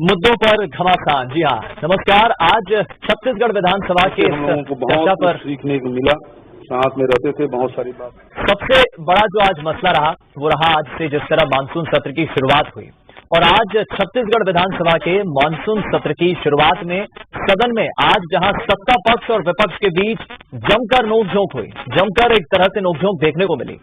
मुद्दों पर घमासान। जी हाँ, नमस्कार। आज छत्तीसगढ़ विधानसभा के हम लोगों को चर्चा पर सीखने को मिला, साथ में रहते थे, बहुत सारी बात। सबसे बड़ा जो आज मसला रहा वो रहा आज से जिस तरह मानसून सत्र की शुरुआत हुई, और आज छत्तीसगढ़ विधानसभा के मानसून सत्र की शुरुआत में सदन में आज जहां सत्ता पक्ष और विपक्ष के बीच जमकर नोकझोंक हुई, जमकर एक तरह से नोकझोंक देखने को मिली।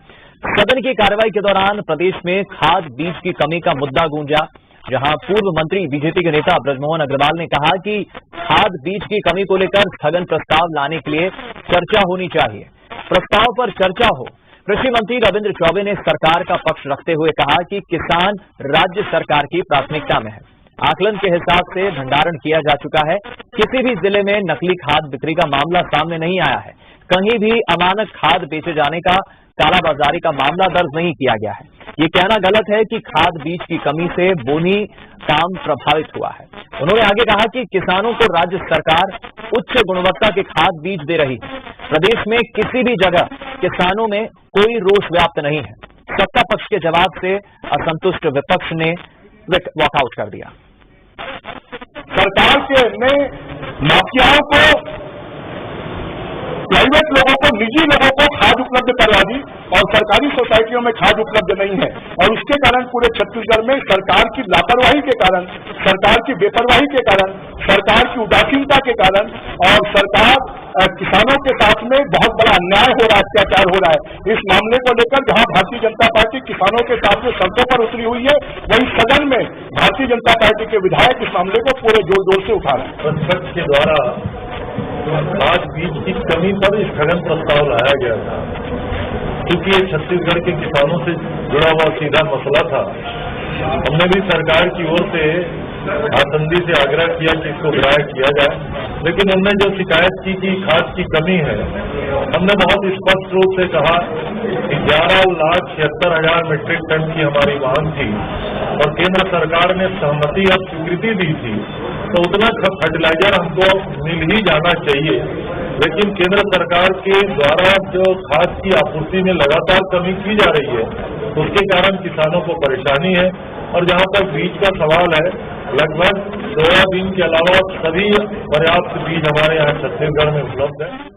सदन की कार्रवाई के दौरान प्रदेश में खाद बीज की कमी का मुद्दा गूंजा, जहां पूर्व मंत्री बीजेपी के नेता ब्रजमोहन अग्रवाल ने कहा कि खाद बीज की कमी को लेकर स्थगन प्रस्ताव लाने के लिए चर्चा होनी चाहिए। प्रस्ताव पर चर्चा हो। कृषि मंत्री रविंद्र चौबे ने सरकार का पक्ष रखते हुए कहा कि किसान राज्य सरकार की प्राथमिकता में है। आकलन के हिसाब से भंडारण किया जा चुका है। किसी भी जिले में नकली खाद बिक्री का मामला सामने नहीं आया है। कहीं भी अमानक खाद बेचे जाने का, कालाबाजारी का मामला दर्ज नहीं किया गया है। ये कहना गलत है कि खाद बीज की कमी से बोनी काम प्रभावित हुआ है। उन्होंने आगे कहा कि किसानों को राज्य सरकार उच्च गुणवत्ता के खाद बीज दे रही है। प्रदेश में किसी भी जगह किसानों में कोई रोष व्याप्त नहीं है। सत्ता पक्ष के जवाब से असंतुष्ट विपक्ष ने वॉकआउट कर दिया। सरकार के ने माफियाओं को, प्राइवेट लोगों को, निजी लोगों को खाद उपलब्ध करवा दी और सरकारी सोसाइटियों में खाद उपलब्ध नहीं है। और उसके कारण पूरे छत्तीसगढ़ में सरकार की लापरवाही के कारण, सरकार की बेपरवाही के कारण, सरकार की उदासीनता के कारण और सरकार किसानों के साथ में बहुत बड़ा अन्याय हो रहा है, अत्याचार हो रहा है। इस मामले को लेकर जहां भारतीय जनता पार्टी किसानों के साथ में सड़कों पर उतरी हुई है, वहीं सदन में भारतीय जनता पार्टी के विधायक इस मामले को पूरे जोर जोर से उठा रहे हैं। विपक्ष के द्वारा खाद बीज की कमी पर स्थगन प्रस्ताव लाया गया था, क्योंकि ये छत्तीसगढ़ के किसानों से जुड़ा हुआ सीधा मसला था। हमने भी सरकार की ओर से आसंदी से आग्रह किया कि इसको ग्राह्य किया जाए, लेकिन हमने जो शिकायत की कि खाद की कमी है, हमने बहुत स्पष्ट रूप से कहा कि 11,76,000 मीट्रिक टन की हमारी मांग थी और केंद्र सरकार ने सहमति और स्वीकृति दी थी, तो उतना फर्टिलाइजर हमको मिल ही जाना चाहिए। लेकिन केंद्र सरकार के द्वारा जो खाद की आपूर्ति में लगातार कमी की जा रही है, उसके कारण किसानों को परेशानी है। और जहां तक बीज का सवाल है, लगभग सोयाबीन के अलावा सभी पर्याप्त बीज हमारे यहाँ छत्तीसगढ़ में उपलब्ध है।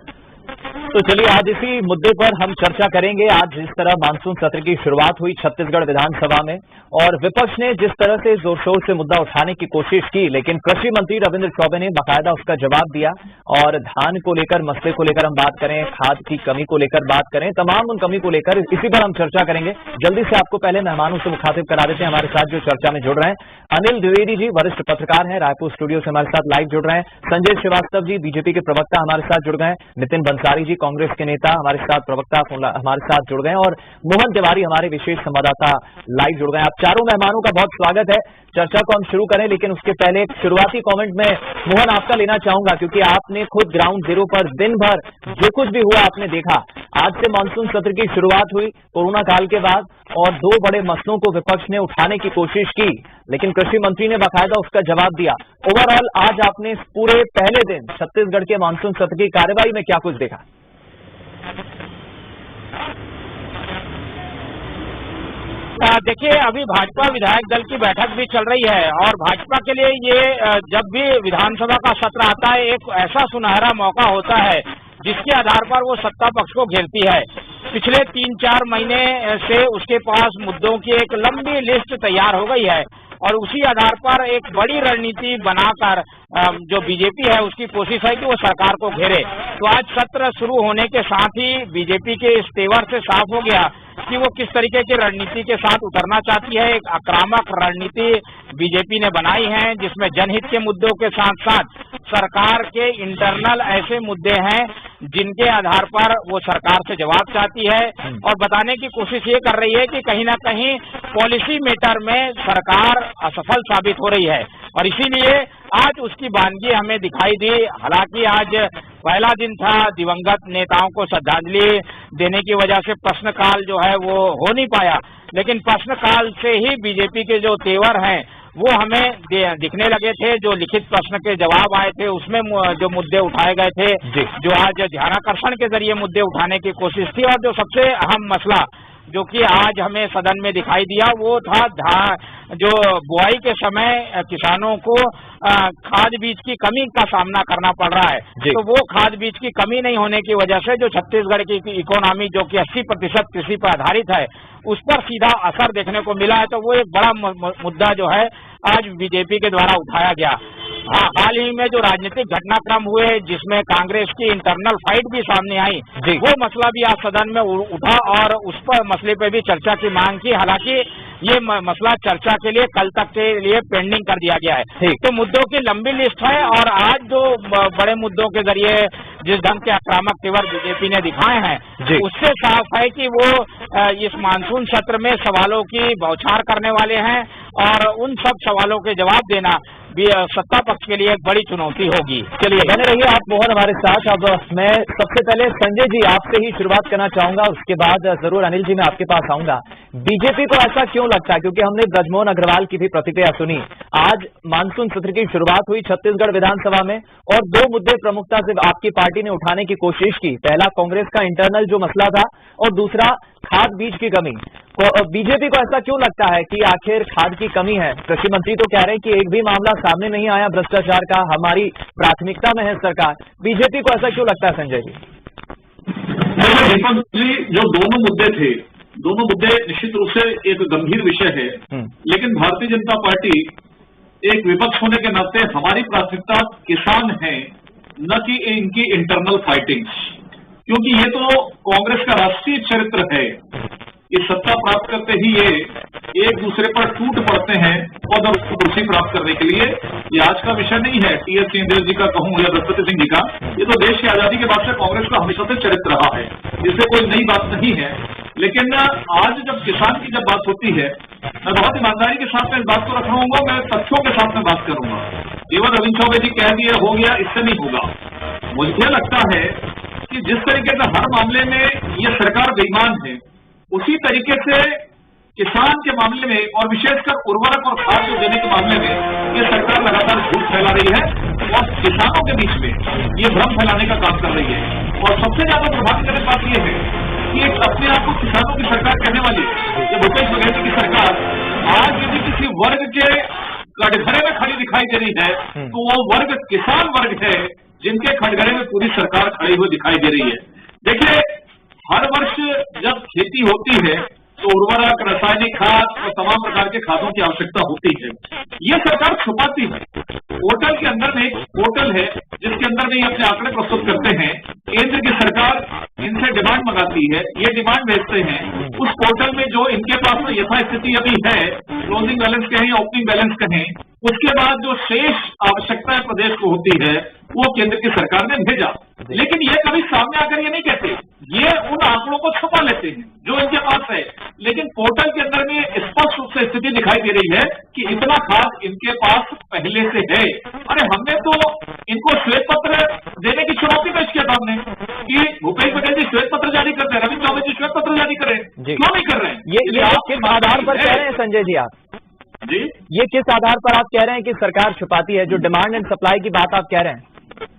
तो चलिए आज इसी मुद्दे पर हम चर्चा करेंगे। आज जिस तरह मानसून सत्र की शुरुआत हुई छत्तीसगढ़ विधानसभा में और विपक्ष ने जिस तरह से जोर शोर से मुद्दा उठाने की कोशिश की, लेकिन कृषि मंत्री रविंद्र चौबे ने बाकायदा उसका जवाब दिया। और धान को लेकर, मसले को लेकर हम बात करें, खाद की कमी को लेकर बात करें, तमाम उन कमी को लेकर इसी पर हम चर्चा करेंगे। जल्दी से आपको पहले मेहमानों से मुखातिब करा देते हैं। हमारे साथ जो चर्चा में जुड़ रहे हैं, अनिल द्विवेदी जी वरिष्ठ पत्रकार हैं, रायपुर स्टूडियो से हमारे साथ लाइव जुड़ रहे हैं। संजय श्रीवास्तव जी बीजेपी के प्रवक्ता हमारे साथ जुड़ गए। नितिन बंसारी जी कांग्रेस के नेता हमारे साथ प्रवक्ता हमारे साथ जुड़ गए, और मोहन तिवारी हमारे विशेष संवाददाता लाइव जुड़ गए। आप चारों मेहमानों का बहुत स्वागत है। चर्चा को हम शुरू करें, लेकिन उसके पहले एक शुरुआती कमेंट में मोहन आपका लेना चाहूंगा, क्योंकि आपने खुद ग्राउंड जीरो पर दिन भर जो कुछ भी हुआ आपने देखा। आज से मानसून सत्र की शुरुआत हुई कोरोना काल के बाद, और दो बड़े मसलों को विपक्ष ने उठाने की कोशिश की, लेकिन कृषि मंत्री ने बाकायदा उसका जवाब दिया। ओवरऑल आज आपने पूरे पहले दिन छत्तीसगढ़ के मानसून सत्र की कार्यवाही में क्या कुछ देखा? देखिए, अभी भाजपा विधायक दल की बैठक भी चल रही है और भाजपा के लिए ये जब भी विधानसभा का सत्र आता है, एक ऐसा सुनहरा मौका होता है जिसके आधार पर वो सत्ता पक्ष को घेरती है। पिछले 3-4 महीने से उसके पास मुद्दों की एक लंबी लिस्ट तैयार हो गई है और उसी आधार पर एक बड़ी रणनीति बनाकर जो बीजेपी है उसकी कोशिश है कि वो सरकार को घेरे। तो आज सत्र शुरू होने के साथ ही बीजेपी के इस तेवर से साफ हो गया कि वो किस तरीके की रणनीति के साथ उतरना चाहती है। एक आक्रामक रणनीति बीजेपी ने बनाई है, जिसमें जनहित के मुद्दों के साथ साथ सरकार के इंटरनल ऐसे मुद्दे हैं जिनके आधार पर वो सरकार से जवाब चाहती है और बताने की कोशिश ये कर रही है कि कहीं ना कहीं पॉलिसी मेटर में सरकार असफल साबित हो रही है। और इसीलिए आज उसकी वानगी हमें दिखाई दी। हालांकि आज पहला दिन था, दिवंगत नेताओं को श्रद्धांजलि देने की वजह से प्रश्नकाल जो है वो हो नहीं पाया, लेकिन प्रश्नकाल से ही बीजेपी के जो तेवर हैं वो हमें दिखने लगे थे। जो लिखित प्रश्न के जवाब आए थे उसमें जो मुद्दे उठाए गए थे, जो आज ध्यानाकर्षण के जरिए मुद्दे उठाने की कोशिश थी, और जो सबसे अहम मसला जो कि आज हमें सदन में दिखाई दिया, वो था जो बुआई के समय किसानों को खाद बीज की कमी का सामना करना पड़ रहा है। तो वो खाद बीज की कमी नहीं होने की वजह से जो छत्तीसगढ़ की इकोनॉमी जो कि 80% कृषि पर आधारित है, उस पर सीधा असर देखने को मिला है। तो वो एक बड़ा मुद्दा जो है आज बीजेपी के द्वारा उठाया गया। हाल ही में जो राजनीतिक घटनाक्रम हुए जिसमें कांग्रेस की इंटरनल फाइट भी सामने आई, वो मसला भी आज सदन में उठा और उस पर मसले पे भी चर्चा की मांग की। हालांकि ये मसला चर्चा के लिए कल तक के लिए पेंडिंग कर दिया गया है। तो मुद्दों की लंबी लिस्ट है और आज जो बड़े मुद्दों के जरिए जिस ढंग के आक्रामक तेवर बीजेपी ने दिखाए हैं, उससे साफ है कि वो इस मानसून सत्र में सवालों की बौछार करने वाले हैं और उन सब सवालों के जवाब देना भी सत्ता पक्ष के लिए एक बड़ी चुनौती होगी। चलिए बने रहिए आप मोहन हमारे साथ। अब मैं सबसे पहले संजय जी आपसे ही शुरुआत करना चाहूंगा, उसके बाद जरूर अनिल जी मैं आपके पास आऊंगा। बीजेपी को ऐसा क्यों लगता है, क्योंकि हमने ब्रजमोहन अग्रवाल की भी प्रतिक्रिया सुनी, आज मानसून सत्र की शुरुआत हुई छत्तीसगढ़ विधानसभा में और दो मुद्दे प्रमुखता से आपकी पार्टी ने उठाने की कोशिश की। पहला कांग्रेस का इंटरनल जो मसला था और दूसरा खाद बीज की कमी। बीजेपी को ऐसा क्यों लगता है कि आखिर खाद की कमी है? कृषि मंत्री तो कह रहे हैं कि एक भी मामला सामने नहीं आया भ्रष्टाचार का, हमारी प्राथमिकता में है सरकार। बीजेपी को ऐसा क्यों लगता है संजय जी? दीपक जी, जो दोनों मुद्दे थे, दोनों मुद्दे निश्चित रूप से एक गंभीर विषय है, लेकिन भारतीय जनता पार्टी एक विपक्ष होने के नाते हमारी प्राथमिकता किसान है, न कि इनकी इंटरनल फाइटिंग्स। क्योंकि ये तो कांग्रेस का राष्ट्रीय चरित्र है, इस सत्ता प्राप्त करते ही ये एक दूसरे पर टूट पड़ते हैं पद और कुर्सी प्राप्त करने के लिए। ये आज का विषय नहीं है टी.एस. सिंहदेव जी का कहूं या बृहस्पति सिंह जी का, ये तो देश की आजादी के बाद से कांग्रेस का हमेशा से चरित्र रहा है, इससे कोई नई बात नहीं है। लेकिन आज जब किसान की जब बात होती है, मैं बहुत ईमानदारी के साथ में इस बात को रख रहा हूँ, मैं तथ्यों के साथ में बात करूंगा। केवल रविंद्र चौबे जी कह दिए हो गया, इससे नहीं होगा। मुझे लगता है कि जिस तरीके से हर मामले में ये सरकार बेईमान है, उसी तरीके से किसान के मामले में और विशेषकर उर्वरक और खाद देने के मामले में ये सरकार लगातार झूठ फैला रही है और किसानों के बीच में ये भ्रम फैलाने का काम कर रही है। और सबसे ज्यादा प्रभावित बात यह है कि एक अपने आप को किसानों की सरकार कहने वाली ये भूपेश बघेल जी की सरकार आज यदि किसी वर्ग के कटघरे में खड़ी दिखाई दे रही है, तो वो वर्ग किसान वर्ग है जिनके खटघरे में पूरी सरकार खड़ी हुई दिखाई दे रही है। देखिए, हर वर्ष जब खेती होती है तो उर्वरक, रासायनिक खाद और तमाम प्रकार के खादों की आवश्यकता होती है। ये सरकार छुपाती है। पोर्टल के अंदर में एक पोर्टल है जिसके अंदर में ये अपने आंकड़े प्रस्तुत करते हैं। केंद्र की सरकार इनसे डिमांड मंगाती है, ये डिमांड भेजते हैं। उस पोर्टल में जो इनके पास में यथास्थिति अभी है, क्लोजिंग बैलेंस कहें या ओपनिंग बैलेंस कहें, उसके बाद जो शेष आवश्यकताएं प्रदेश को होती है वो केंद्र की सरकार ने भेजा। लेकिन ये कभी सामने आकर ये नहीं कहते, ये उन आंकड़ों को छुपा लेते हैं जो इनके पास है। लेकिन पोर्टल के अंदर में स्पष्ट रूप से स्थिति दिखाई दे रही है कि इतना खाद इनके पास पहले से है। अरे हमने तो इनको श्वेत पत्र देने की चुनौती पेश किया था हमने कि भूपेश बघेल जी श्वेत पत्र जारी करते हैं, रविंद्र चौबे जी श्वेत पत्र जारी करें, क्यों नहीं कर रहे हैं? ये आप किस आधार पर कह रहे हैं संजय जी? आप जी, ये किस आधार पर आप कह रहे हैं कि सरकार छुपाती है? जो डिमांड एंड सप्लाई की बात आप कह रहे हैं?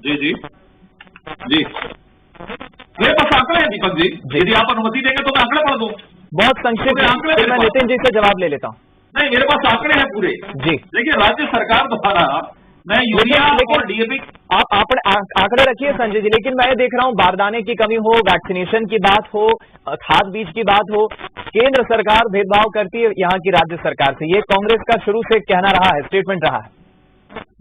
जी जी जी, मेरे पास आंकड़े हैं दीपक जी, यदि आप अनुमति देंगे तो मैं आंकड़े पढ़ दूं। बहुत संक्षिप्त आंकड़े, मैं नितिन जी से जवाब ले लेता हूँ। नहीं, मेरे पास आंकड़े हैं पूरे जी। देखिए, राज्य सरकार द्वारा मैं यूरिया और डीएपी, आप आंकड़े रखिए संजय जी, लेकिन मैं देख रहा हूँ बारदाने की कमी हो, वैक्सीनेशन की बात हो, खाद बीज की बात हो, केंद्र सरकार भेदभाव करती है यहाँ की राज्य सरकार से। ये कांग्रेस का शुरू से कहना रहा है, स्टेटमेंट रहा है।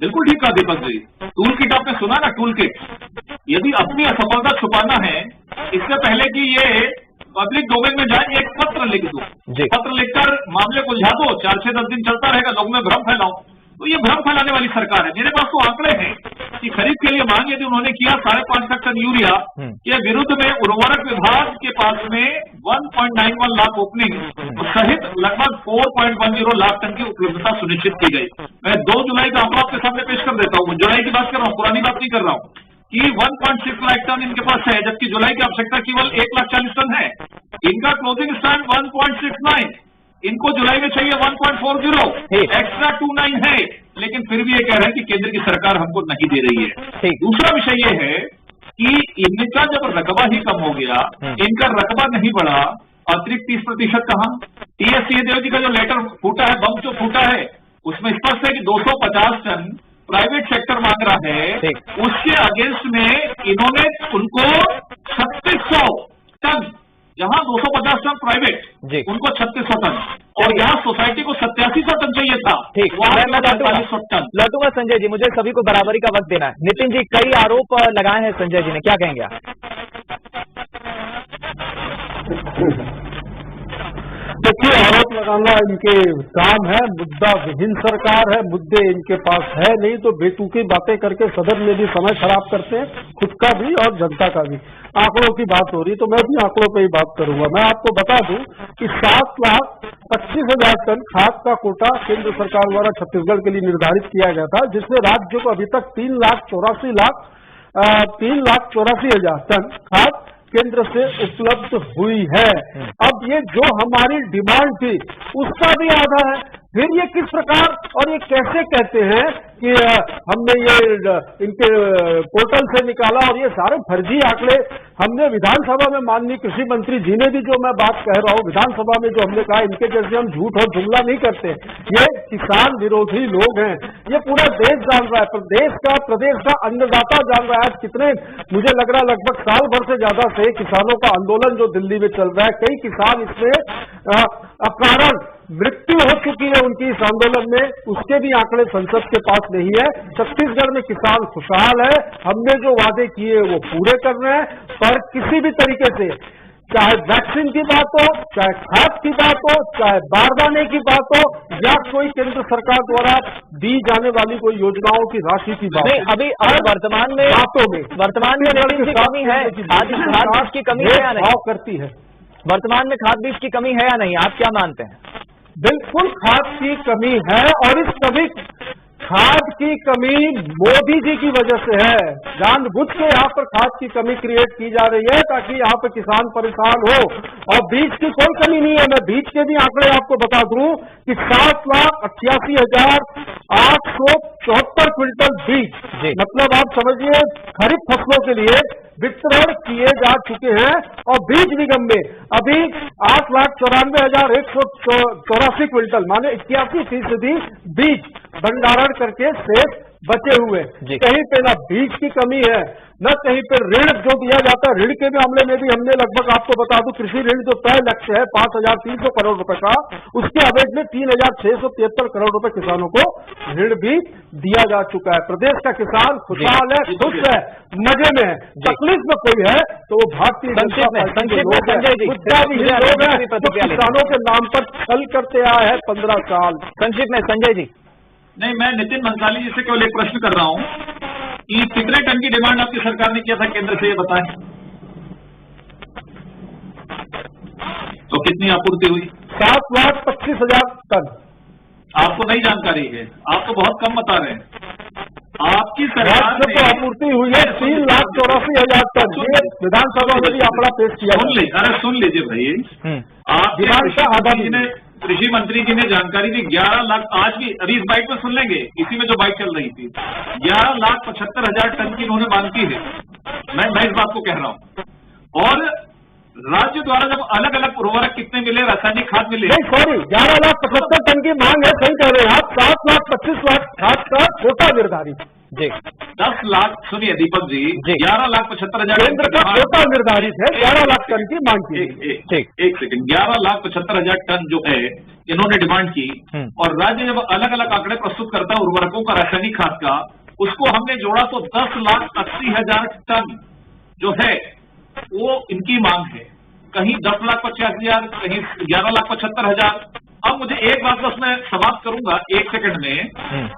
बिल्कुल ठीक कहा दीपक जी। टूल किट आपने सुना ना, टूल किट। यदि अपनी असफलता छुपाना है, इससे पहले कि ये पब्लिक डोमेन में जाए, एक पत्र लिख दो, पत्र लिखकर मामले को उलझा दो, 4 से 10 दिन चलता रहेगा, लोगों में भ्रम फैलाओ। तो ये भ्रम फैलाने वाली सरकार है। मेरे पास तो आंकड़े हैं कि खरीद के लिए मांग यदि उन्होंने किया 5.5 टन यूरिया के विरुद्ध में उर्वरक विभाग के पास में 1.91 लाख ओपनिंग सहित लगभग 4.10 लाख टन की उपलब्धता सुनिश्चित की गई। मैं 2 जुलाई का आंकड़ा आपके सामने पेश कर देता हूँ। जुलाई की बात कर रहा हूँ, पुरानी बात नहीं कर रहा हूँ कि 1.6 लाख टन इनके पास है, जबकि जुलाई की आवश्यकता केवल 1,40,000 टन है। इनका क्लोजिंग स्टैंड 1.69, इनको जुलाई में चाहिए 1.40, एक्स्ट्रा 29 है, लेकिन फिर भी ये कह रहे हैं कि केंद्र की सरकार हमको नहीं दे रही है। दूसरा विषय ये है कि इनका जब रकबा ही कम हो गया, इनका रकबा नहीं बढ़ा अतिरिक्त 30% कहाँ? टीएस सिंहदेव जी का जो लेटर फूटा है, बम जो फूटा है, उसमें स्पष्ट है कि 250 टन प्राइवेट सेक्टर मांग रहा है, उसके अगेंस्ट में इन्होंने उनको 3600 टन, जहां 250 टन प्राइवेट, उनको 3600 टन, और यहाँ सोसाइटी को 8700 टन चाहिए था। ठीक, मैं 4500 टन लौटूंगा संजय जी, मुझे सभी को बराबरी का वक्त देना है। नितिन जी, कई आरोप लगाए हैं संजय जी ने, क्या कहेंगे आप? देखिए, आरोप लगाना इनके काम है, मुद्दा विहीन सरकार है, मुद्दे इनके पास है नहीं, तो बेतुकी बातें करके सदन में भी समय खराब करते हैं, खुद का भी और जनता का भी। आंकड़ों की बात हो रही, तो मैं भी आंकड़ों पे ही बात करूंगा। मैं आपको बता दूं कि 7,25,000 टन खाद का कोटा केंद्र सरकार द्वारा छत्तीसगढ़ के लिए निर्धारित किया गया था, जिसमें राज्य को अभी तक 3,84,000 टन खाद केंद्र से उपलब्ध हुई है। अब ये जो हमारी डिमांड थी उसका भी आधा है। फिर ये किस प्रकार और ये कैसे कहते हैं कि हमने ये इनके पोर्टल से निकाला, और ये सारे फर्जी आंकड़े हमने विधानसभा में माननीय कृषि मंत्री जी ने भी, जो मैं बात कह रहा हूँ, विधानसभा में जो हमने कहा, इनके जैसे हम झूठ और जुमला नहीं करते। ये किसान विरोधी लोग हैं, ये पूरा देश जान रहा है, प्रदेश का अन्नदाता जान रहा है। आज कितने, मुझे लग रहा है लगभग साल भर से ज्यादा से किसानों का आंदोलन जो दिल्ली में चल रहा है, कई किसान इसमें अकारण मृत्यु हो चुकी है उनकी इस आंदोलन में, उसके भी आंकड़े संसद के पास नहीं है। छत्तीसगढ़ में किसान खुशहाल है, हमने जो वादे किए वो पूरे कर रहे हैं, पर किसी भी तरीके से, चाहे वैक्सीन की बात हो, चाहे खाद की बात हो, चाहे बारदाने की बात हो, या कोई केंद्र सरकार द्वारा दी जाने वाली कोई योजनाओं की राशि की बात नहीं, अभी वर्तमान में नितिन जी कमी है, खाद बीज की कमी है या नहीं? करती है वर्तमान में खाद बीज की कमी है या नहीं, आप क्या मानते हैं? बिल्कुल खाद की कमी है, और इस कभी खाद की कमी मोदी जी की वजह से है। जानबूझ के यहाँ पर खाद की कमी क्रिएट की जा रही है ताकि यहाँ पे किसान परेशान हो, और बीज की कोई कमी नहीं है। मैं बीज के भी आंकड़े आपको बता दूं कि 7,88,874 क्विंटल बीज, मतलब आप समझिए खरीफ फसलों के लिए वितरण किए जा चुके हैं, और बीज निगम में अभी 8,94,184 क्विंटल, माने 81% बीज भंडारण करके शेष बचे हुए। कहीं पे ना बीज की कमी है, न कहीं पे ऋण जो दिया जाता है, ऋण के मामले में भी हमने लगभग, आपको बता दूं, कृषि ऋण जो तय लक्ष्य है 5,300 करोड़ रुपए का, उसके अवेज में 3,673 करोड़ रुपए किसानों को ऋण भी दिया जा चुका है। प्रदेश का किसान खुशहाल है, खुश है, मजे में है। तकलीफ में कोई है तो वो भारतीय जनता पार्टी के लोग हैं, जो किसानों के नाम पर छल करते आए हैं 15 साल। संक्षिप्त में संजय जी। नहीं, मैं नितिन भंसाली जी से केवल एक प्रश्न कर रहा हूं कि कितने टन की डिमांड आपकी सरकार ने किया था केंद्र से, ये बताएं। तो कितनी आपूर्ति हुई? 7,25,000 टन। आपको नई जानकारी है, आप तो बहुत कम बता रहे हैं। आपकी सरकार ने तो आपूर्ति हुई है 3,84,000 टन। ये विधानसभा में भी आंकड़ा पेश किया। सुन लीजिए भाई, आपके कृषि मंत्री जी ने जानकारी दी 11 लाख, आज भी अभी इस बाइट में सुन लेंगे, इसी में जो बाइट चल रही थी, 11,75,000 टन की इन्होंने मांग की है। मैं इस बात को कह रहा हूं। और राज्य द्वारा जब अलग अलग उर्वरक कितने मिले, रासायनिक खाद मिले, नहीं सॉरी, 11,75,000 टन की मांग है, सही कह रहे हैं आप। 7,25,000 खाद का कोटा निर्धारित जी। 10 लाख, सुनिए दीपक जी, 11,75,000 केंद्र का कोटा निर्धारित है, 11 लाख टन की मांग की। एक सेकंड, 11,75,000 टन जो है इन्होंने डिमांड की, और राज्य जब अलग अलग आंकड़े प्रस्तुत करता है उर्वरकों का, रासायनिक खाद का, उसको हमने जोड़ा तो 10,80,000 टन जो है वो इनकी मांग है। कहीं 10,50,000, कहीं 11,75,000। अब मुझे एक बात बस मैं समाप्त करूंगा एक सेकंड में,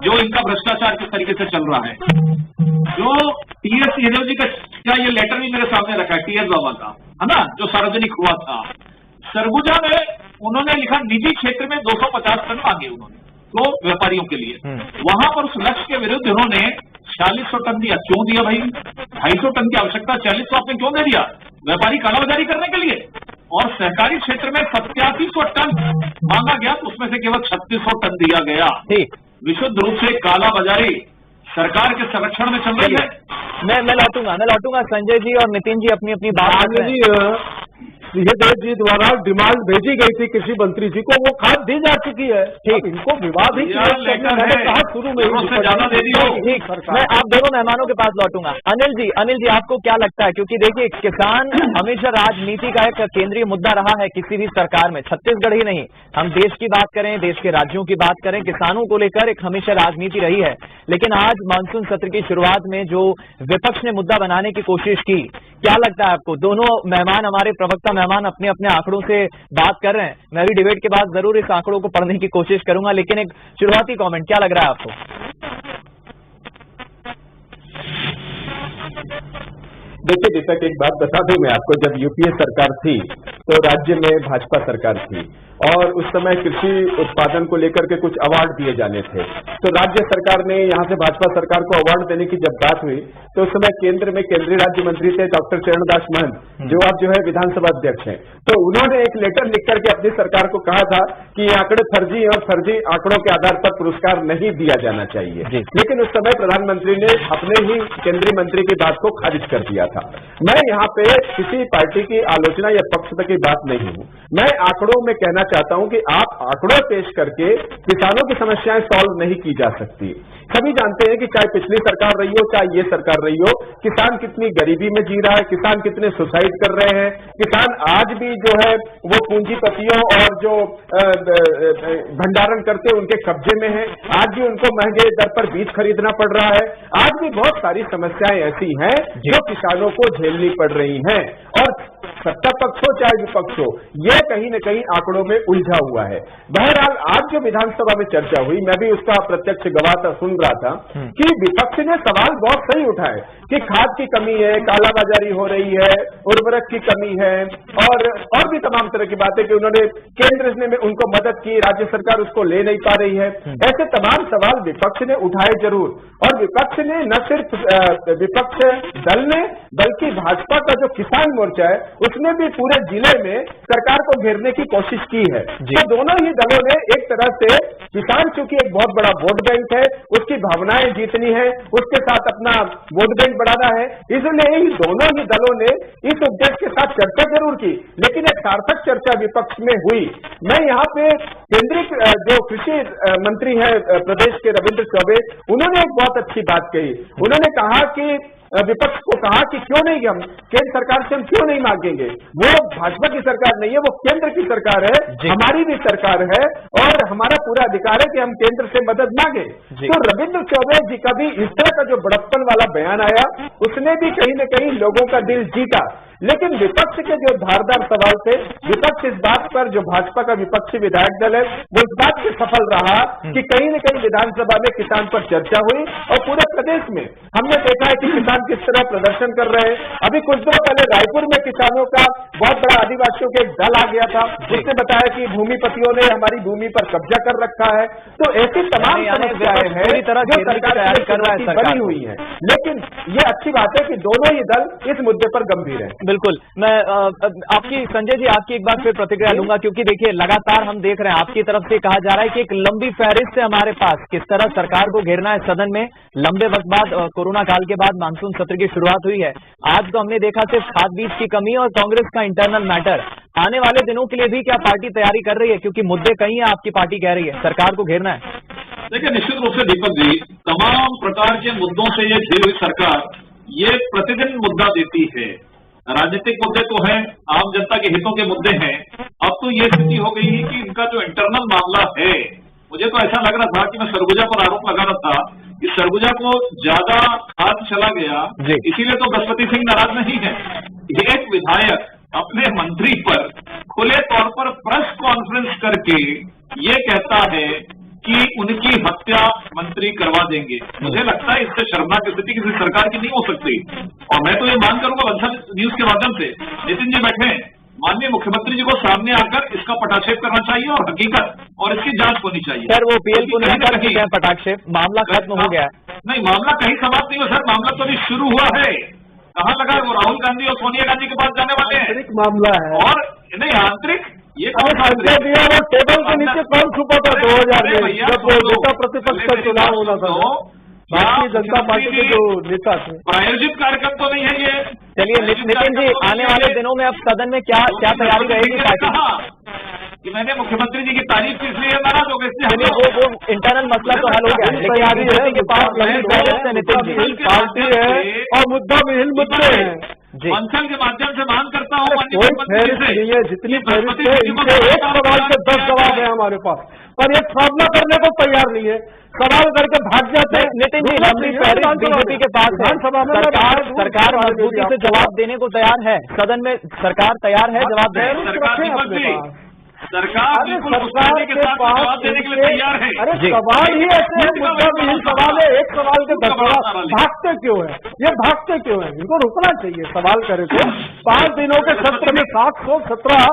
जो इनका भ्रष्टाचार किस तरीके से चल रहा है। जो टीएस सिंहदेव जी का ये लेटर भी मेरे सामने रखा है, टीएस बाबा का, है ना, जो सार्वजनिक हुआ था सरगुजा में, उन्होंने लिखा निजी क्षेत्र में 250 टन मांगे उन्होंने, तो व्यापारियों के लिए। वहां पर उस लक्ष्य के विरुद्ध उन्होंने 4600 टन दिया। क्यों दिया भाई? 250 टन की आवश्यकता, 4600 आपने क्यों दे दिया? व्यापारी कालाबाजारी करने के लिए। और सहकारी क्षेत्र में 8700 टन मांगा गया, तो उसमें से केवल 3600 टन दिया गया। विशुद्ध रूप से कालाबाजारी सरकार के संरक्षण में चल रही है। मैं लौटूंगा संजय जी और नितिन जी अपनी बात। सिंहदेव जी द्वारा डिमांड भेजी गई थी कृषि मंत्री जी को, वो खाद दी जा चुकी है। ठीक, इनको विवाद ही मैंने कहा शुरू में ज्यादा दे दी हो। ठीक, मैं आप दोनों मेहमानों के पास लौटूंगा। अनिल जी आपको क्या लगता है, क्योंकि देखिए किसान हमेशा राजनीति का एक केंद्रीय मुद्दा रहा है किसी भी सरकार में, छत्तीसगढ़ ही नहीं, हम देश की बात करें, देश के राज्यों की बात करें, किसानों को लेकर एक हमेशा राजनीति रही है। लेकिन आज मानसून सत्र की शुरुआत में जो विपक्ष ने मुद्दा बनाने की कोशिश की, क्या लगता है आपको? दोनों मेहमान, हमारे प्रवक्ता मेहमान अपने अपने आंकड़ों से बात कर रहे हैं, मैं भी डिबेट के बाद जरूर इस आंकड़ों को पढ़ने की कोशिश करूंगा, लेकिन एक शुरुआती कमेंट क्या लग रहा है आपको? देखिए दीपक, एक बात बता दूं मैं आपको, जब यूपीए सरकार थी तो राज्य में भाजपा सरकार थी और उस समय कृषि उत्पादन को लेकर के कुछ अवार्ड दिए जाने थे। तो राज्य सरकार ने यहाँ से भाजपा सरकार को अवार्ड देने की जब बात हुई तो उस समय केंद्र में केंद्रीय राज्य मंत्री थे डॉक्टर चरणदास महंत, जो अब जो है विधानसभा अध्यक्ष हैं। तो उन्होंने एक लेटर लिख करके अपनी सरकार को कहा था कि ये आंकड़े फर्जी और फर्जी आंकड़ों के आधार पर पुरस्कार नहीं दिया जाना चाहिए। लेकिन उस समय प्रधानमंत्री ने अपने ही केंद्रीय मंत्री की बात को खारिज कर दिया था। मैं यहाँ पे किसी पार्टी की आलोचना या पक्ष की बात नहीं हूँ, मैं आंकड़ों में कहना चाहता हूँ कि आप आंकड़ों पेश करके किसानों की समस्याएं सॉल्व नहीं की जा सकती। सभी जानते हैं कि चाहे पिछली सरकार रही हो चाहे ये सरकार रही हो, किसान कितनी गरीबी में जी रहा है, किसान कितने सुसाइड कर रहे हैं, किसान आज भी जो है वो पूंजीपतियों और जो भंडारण करते उनके कब्जे में है, आज भी उनको महंगे दर पर बीज खरीदना पड़ रहा है, आज भी बहुत सारी समस्याएं ऐसी हैं जो किसानों को झेलनी पड़ रही हैं। और सत्ता पक्ष हो चाहे विपक्ष हो, यह कहीं न कहीं आंकड़ों में उलझा हुआ है। बहरहाल आज जो विधानसभा में चर्चा हुई, मैं भी उसका प्रत्यक्ष गवाह था, सुन रहा था कि विपक्ष ने सवाल बहुत सही उठाए कि खाद की कमी है, कालाबाजारी हो रही है, उर्वरक की कमी है और भी तमाम तरह की बातें कि उन्होंने केंद्र ने उनको मदद की, राज्य सरकार उसको ले नहीं पा रही है। ऐसे तमाम सवाल विपक्ष ने उठाए जरूर, और विपक्ष ने न सिर्फ विपक्ष दल ने बल्कि भाजपा का जो किसान मोर्चा है उसने भी पूरे जिले में सरकार को घेरने की कोशिश की है। तो दोनों ही दलों ने एक तरह से, किसान चूंकि एक बहुत बड़ा वोट बैंक है, उसकी भावनाएं जीतनी है, उसके साथ अपना वोट बैंक बढ़ाना है, इसलिए ही दोनों ही दलों ने इस उद्देश्य के साथ चर्चा जरूर की, लेकिन एक सार्थक चर्चा विपक्ष में हुई। मैं यहाँ पे केंद्रीय जो कृषि मंत्री है प्रदेश के रविंद्र चौबे, उन्होंने एक बहुत अच्छी बात कही। उन्होंने कहा कि विपक्ष को कहा कि क्यों नहीं, हम केंद्र सरकार से हम क्यों नहीं मांगेंगे, वो भाजपा की सरकार नहीं है, वो केंद्र की सरकार है, हमारी भी सरकार है और हमारा पूरा अधिकार है कि हम केंद्र से मदद मांगे। तो रविंद्र चौबे जी का भी इस तरह का जो बड़प्पन वाला बयान आया, उसने भी कहीं न कहीं लोगों का दिल जीता। लेकिन विपक्ष के जो धारदार सवाल थे, विपक्ष इस बात पर, जो भाजपा का विपक्षी विधायक दल है, वो इस बात से सफल रहा कि कहीं न कहीं विधानसभा में किसान पर चर्चा हुई और पूरे प्रदेश में हमने देखा है कि किसान किस तरह प्रदर्शन कर रहे हैं। अभी कुछ दिनों पहले रायपुर में किसानों का बहुत बड़ा आदिवासियों के एक दल आ गया था, जिसने बताया कि भूमिपतियों ने हमारी भूमि पर कब्जा कर रखा है। तो ऐसी तमाम समस्याएं हैं जो सरकार की बनी हुई है, लेकिन ये अच्छी बात है कि दोनों ही दल इस मुद्दे पर गंभीर है। बिल्कुल, मैं आपकी, संजय जी आपकी एक बार फिर प्रतिक्रिया लूंगा, क्योंकि देखिए लगातार हम देख रहे हैं आपकी तरफ से कहा जा रहा है कि एक लंबी फहरिस्त है हमारे पास, किस तरह सरकार को घेरना है सदन में। लंबे वक्त बाद, कोरोना काल के बाद मानसून सत्र की शुरुआत हुई है। आज तो हमने देखा सिर्फ खाद बीज की कमी और कांग्रेस का इंटरनल मैटर। आने वाले दिनों के लिए भी क्या पार्टी तैयारी कर रही है, क्योंकि मुद्दे कई हैं, आपकी पार्टी कह रही है सरकार को घेरना है? देखिए, निश्चित रूप से दीपक जी, तमाम प्रकार के मुद्दों से ये घिरी हुई सरकार ये प्रतिदिन मुद्दा देती है। राजनीतिक मुद्दे तो हैं, आम जनता के हितों के मुद्दे हैं। अब तो ये स्थिति हो गई है कि इनका जो इंटरनल मामला है, मुझे तो ऐसा लग रहा था कि मैं सरगुजा पर आरोप लगा रहा था कि सरगुजा को ज्यादा खाद चला गया, इसीलिए तो बृहस्पति सिंह नाराज नहीं है। एक विधायक अपने मंत्री पर खुले तौर पर प्रेस कॉन्फ्रेंस करके ये कहता है कि उनकी हत्या मंत्री करवा देंगे। मुझे लगता है इससे शर्मनाक स्थिति किसी सरकार की नहीं हो सकती। और मैं तो ये मांग करूंगा वंशज न्यूज के माध्यम से, नितिन जी बैठे हैं, माननीय मुख्यमंत्री जी को सामने आकर इसका पटाक्षेप करना चाहिए और हकीकत और इसकी जांच होनी चाहिए। सर वो पीएल को नहीं कर सकते हैं पटाक्षेप, मामला खत्म हो गया है। नहीं, मामला कहीं समाप्त नहीं हुआ सर, मामला तो अभी शुरू हुआ है। कहाँ लगा है वो? राहुल गांधी और सोनिया गांधी के पास जाने वाले हैं। आंतरिक मामला है और नहीं आंतरिक, ये दिया वो टेबल के नीचे कौन छुपा था 2000 में जब नेता प्रतिपक्ष का चुनाव होना था। भारतीय जनता पार्टी के जो नेता थे। प्रायोजित कार्यक्रम तो नहीं है ये। चलिए नितिन जी, आने वाले दिनों में अब सदन में क्या तैयारी रहेगी पार्टी कि मैंने मुख्यमंत्री जी की तारीफ की इसलिए नाराज हो गए, चलिए वो इंटरनल मसला तो हल हो गया, लेकिन तैयारी है के पास लंबी फहरिस्त है नितिन जी। पार्टी है और मुद्दा विहीन मुद्दे हैं जी। मंथन के माध्यम से मांग करता हूँ कोई फहरिस्त नहीं है, जितनी फहरिस्त है इनसे एक सवाल के 10 जवाब है हमारे पास, पर एक सामना करने को तैयार नहीं है, सवाल करके भाग जाते हैं। नितिन जी, लंबी फहरिस्त बीजेपी के पास है, सरकार मजबूती से जवाब देने को तैयार है, सदन में सरकार तैयार है जवाब देने। सरकार सरकार के पास जवाब देने के लिए तैयार है। अरे सवाल ही ऐसे है, मुद्दा विहीन सवाल है, एक सवाल के 10 सवाल, भागते क्यों है ये, भागते क्यों है? इनको रुकना चाहिए, सवाल करे तो 5 दिनों के सत्र में 717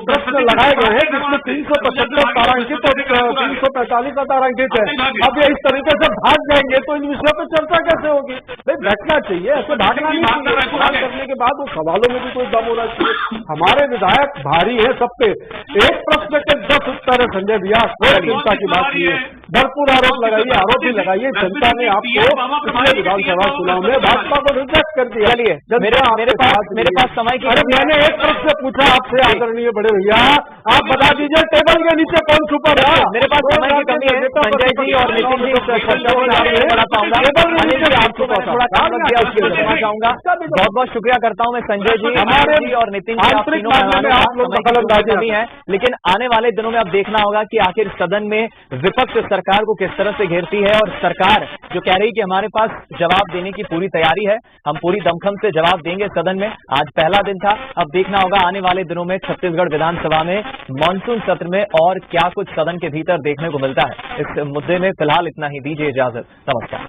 प्रश्न लगाए गए हैं, जिसमें 375 तारांकित और 345 तारांकित है। अब ये इस तरीके से भाग जाएंगे तो इन विषयों पर चर्चा कैसे होगी? भाई बैठना चाहिए, ऐसे भागना नहीं चाहिए। सवाल करने के बाद वो सवालों में भी कोई दम होना चाहिए। हमारे विधायक भारी है सब पे, एक प्रश्न के 10 उत्तर है संजय भैया, कोई चिंता की बात नहीं है। भरपूर आरोप लगाइए, आरोप भी लगाइए, जनता ने आपको पिछले विधानसभा चुनाव में भाजपा को रिजेक्ट कर दिया। चलिए मेरे पास समय की, अरे मैंने एक प्रश्न पूछा आपसे आदरणीय बड़े भैया, आप बता दीजिए टेबल के नीचे कौन छुपा रहा? मेरे पास समय की कमी है, संजय जी और नितिन जी चर्चा में आगे बढ़ा पाऊंगा। आपको मैं थोड़ा काम दिया उसके लिए क्षमा चाहूंगा। बहुत बहुत शुक्रिया करता हूं मैं संजय जी, हमारे जी और नितिन जी, आप लोग दखलंदाजी है। लेकिन आने वाले दिनों में अब देखना होगा कि आखिर सदन में विपक्ष सरकार को किस तरह से घेरती है, और सरकार जो कह रही कि हमारे पास जवाब देने की पूरी तैयारी है, हम पूरी दमखम से जवाब देंगे सदन में। आज पहला दिन था, अब देखना होगा आने वाले दिनों में छत्तीसगढ़ विधानसभा में मानसून सत्र में और क्या कुछ सदन के भीतर देखने को मिलता है। इस मुद्दे में फिलहाल इतना ही, दीजिए इजाजत, नमस्कार।